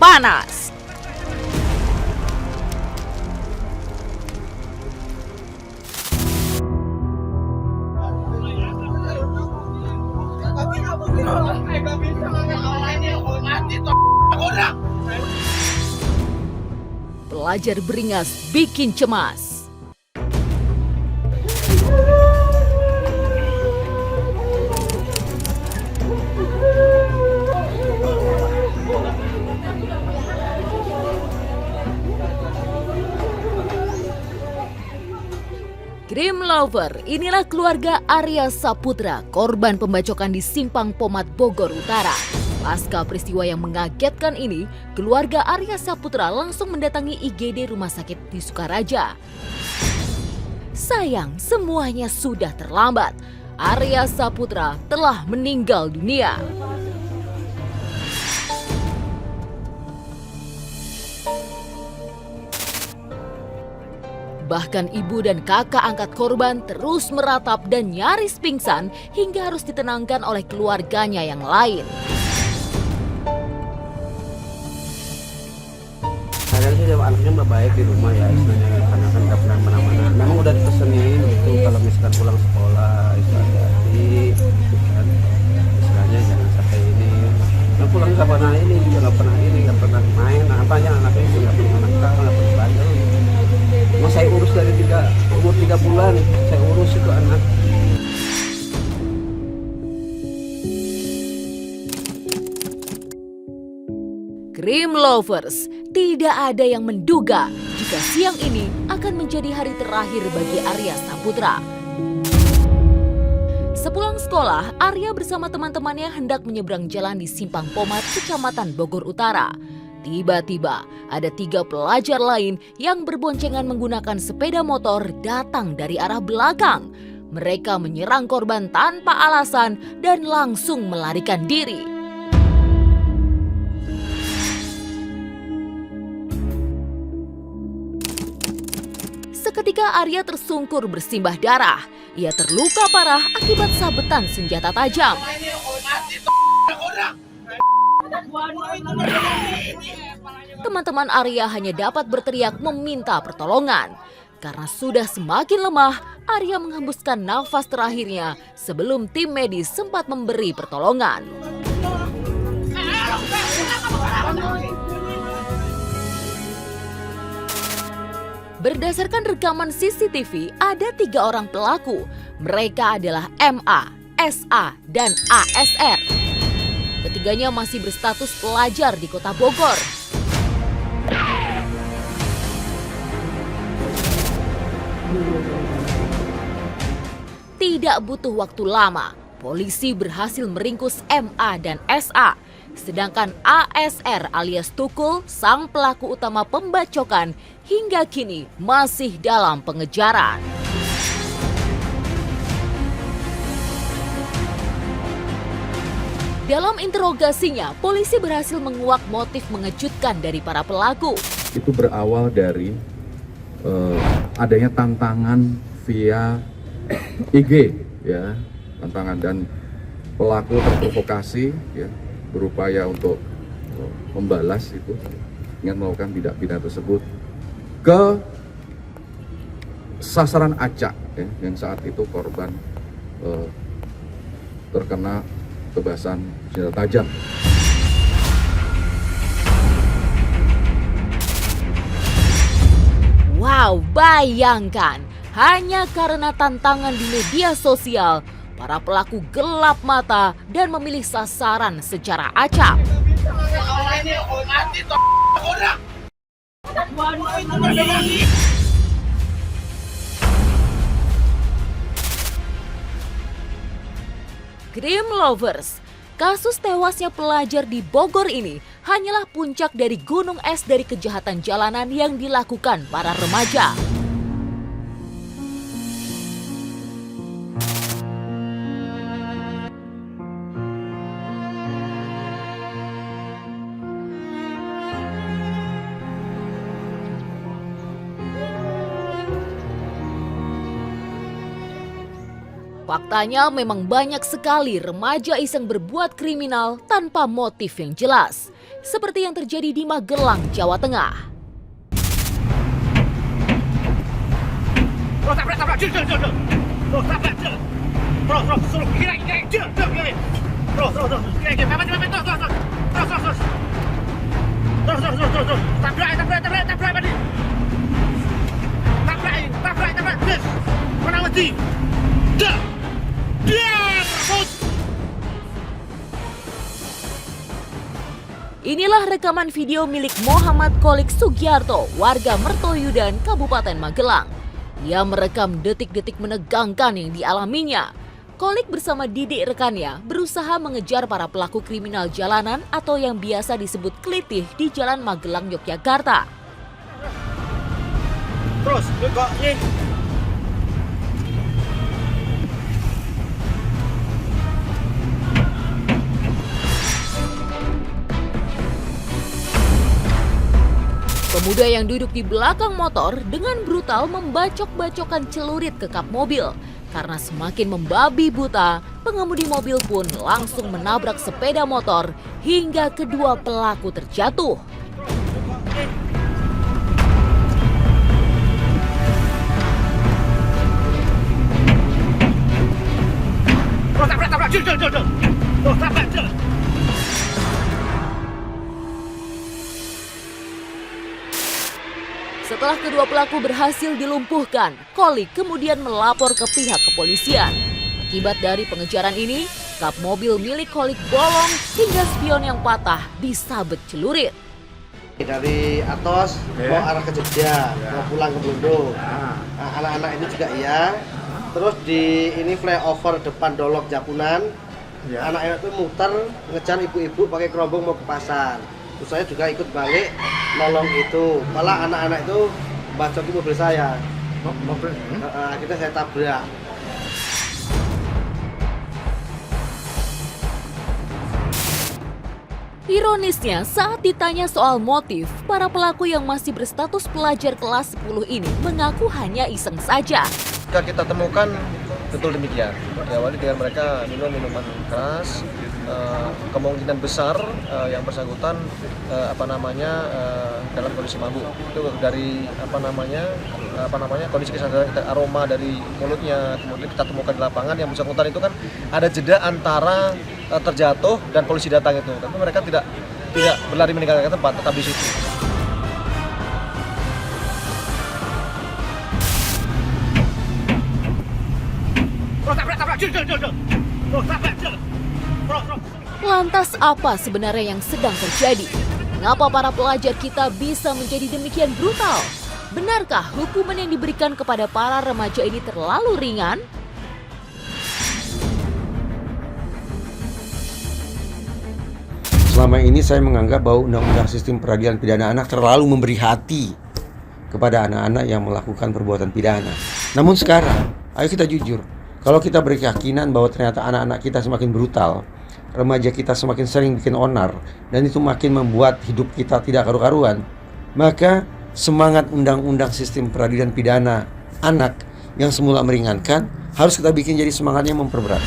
panas. Pelajar beringas bikin cemas. Crime Lover, inilah keluarga Arya Saputra, korban pembacokan di Simpang Pomat, Bogor Utara. Pasca peristiwa yang mengagetkan ini, keluarga Arya Saputra langsung mendatangi IGD Rumah Sakit di Sukaraja. Sayang, semuanya sudah terlambat. Arya Saputra telah meninggal dunia. Bahkan ibu dan kakak angkat korban terus meratap dan nyaris pingsan hingga harus ditenangkan oleh keluarganya yang lain. Kadang sih anaknya mbak baik di rumah ya, istilahnya karena kan nggak pernah mana-mana. Memang udah dipesenin gitu kalau misalkan pulang sekolah itu hati-hati, kan istilahnya jangan sampai ini. Nah, pulang nggak pernah ini juga nggak pernah main. Nah, apanya anaknya juga nggak pernah nakal, nggak pernah bandel. Mau saya urus dari umur 3 bulan, saya urus itu anak. Crime Lovers, tidak ada yang menduga jika siang ini akan menjadi hari terakhir bagi Arya Saputra. Sepulang sekolah, Arya bersama teman-temannya hendak menyeberang jalan di Simpang Pomat, Kecamatan Bogor Utara. Tiba-tiba ada 3 pelajar lain yang berboncengan menggunakan sepeda motor datang dari arah belakang. Mereka menyerang korban tanpa alasan dan langsung melarikan diri. Seketika Arya tersungkur bersimbah darah. Ia terluka parah akibat sabetan senjata tajam. Teman-teman Arya hanya dapat berteriak meminta pertolongan. Karena sudah semakin lemah, Arya menghembuskan nafas terakhirnya sebelum tim medis sempat memberi pertolongan. Berdasarkan rekaman CCTV, ada 3 orang pelaku. Mereka adalah MA, SA, dan ASR. Ketiganya masih berstatus pelajar di Kota Bogor. Tidak butuh waktu lama, polisi berhasil meringkus MA dan SA. Sedangkan ASR alias Tukul, sang pelaku utama pembacokan, hingga kini masih dalam pengejaran. Dalam interogasinya, polisi berhasil menguak motif mengejutkan dari para pelaku. Itu berawal dari adanya tantangan via IG, ya, tantangan, dan pelaku terprovokasi, ya, berupaya untuk membalas itu dengan melakukan tindak pidana tersebut ke sasaran acak, ya, yang saat itu korban terkena tebasan senjata tajam. Wow, bayangkan, hanya karena tantangan di media sosial, para pelaku gelap mata dan memilih sasaran secara acak. Crime Lovers, kasus tewasnya pelajar di Bogor ini hanyalah puncak dari gunung es dari kejahatan jalanan yang dilakukan para remaja. Faktanya memang banyak sekali remaja iseng berbuat kriminal tanpa motif yang jelas. Seperti yang terjadi di Magelang, Jawa Tengah. Inilah rekaman video milik Muhammad Kolik Sugiarto, warga Mertoyudan, Kabupaten Magelang. Ia merekam detik-detik menegangkan yang dialaminya. Kolik bersama didik rekannya berusaha mengejar para pelaku kriminal jalanan atau yang biasa disebut klitih di Jalan Magelang, Yogyakarta. Terus, kok nih? Pemuda yang duduk di belakang motor dengan brutal membacok-bacokkan celurit ke kap mobil. Karena semakin membabi buta, pengemudi mobil pun langsung menabrak sepeda motor hingga kedua pelaku terjatuh. Setelah kedua pelaku berhasil dilumpuhkan, Kolik kemudian melapor ke pihak kepolisian. Akibat dari pengejaran ini, kap mobil milik Kolik bolong hingga spion yang patah disabet celurit. Dari Atos mau arah ke Jogja, mau pulang ke Blondo. Nah, anak-anak ini juga iya. Terus di ini flyover depan Dolok Japunan. Anak-anak itu muter ngejar ibu-ibu pakai kerombong mau ke pasar. Terus saya juga ikut balik nolong itu. Malah anak-anak itu bacoki mobil saya. Akhirnya saya tabrak. Ironisnya, saat ditanya soal motif, para pelaku yang masih berstatus pelajar kelas 10 ini mengaku hanya iseng saja. Jika kita temukan betul demikian, diawali dengan mereka minum minuman keras, kemungkinan besar yang bersangkutan dalam kondisi mabuk. Itu dari kondisi kesadaran aroma dari mulutnya, kemudian kita temukan di lapangan yang bersangkutan itu kan ada jeda antara terjatuh dan polisi datang itu, tapi mereka tidak berlari meninggalkan tempat, tetap di situ. Lantas apa sebenarnya yang sedang terjadi? Mengapa para pelajar kita bisa menjadi demikian brutal? Benarkah hukuman yang diberikan kepada para remaja ini terlalu ringan? Selama ini saya menganggap bahwa Undang-Undang Sistem Peradilan Pidana Anak terlalu memberi hati kepada anak-anak yang melakukan perbuatan pidana. Namun sekarang, ayo kita jujur. Kalau kita berkeyakinan bahwa ternyata anak-anak kita semakin brutal, remaja kita semakin sering bikin onar, dan itu makin membuat hidup kita tidak karu-karuan, maka semangat Undang-Undang Sistem Peradilan Pidana Anak yang semula meringankan, harus kita bikin jadi semangatnya memperberat.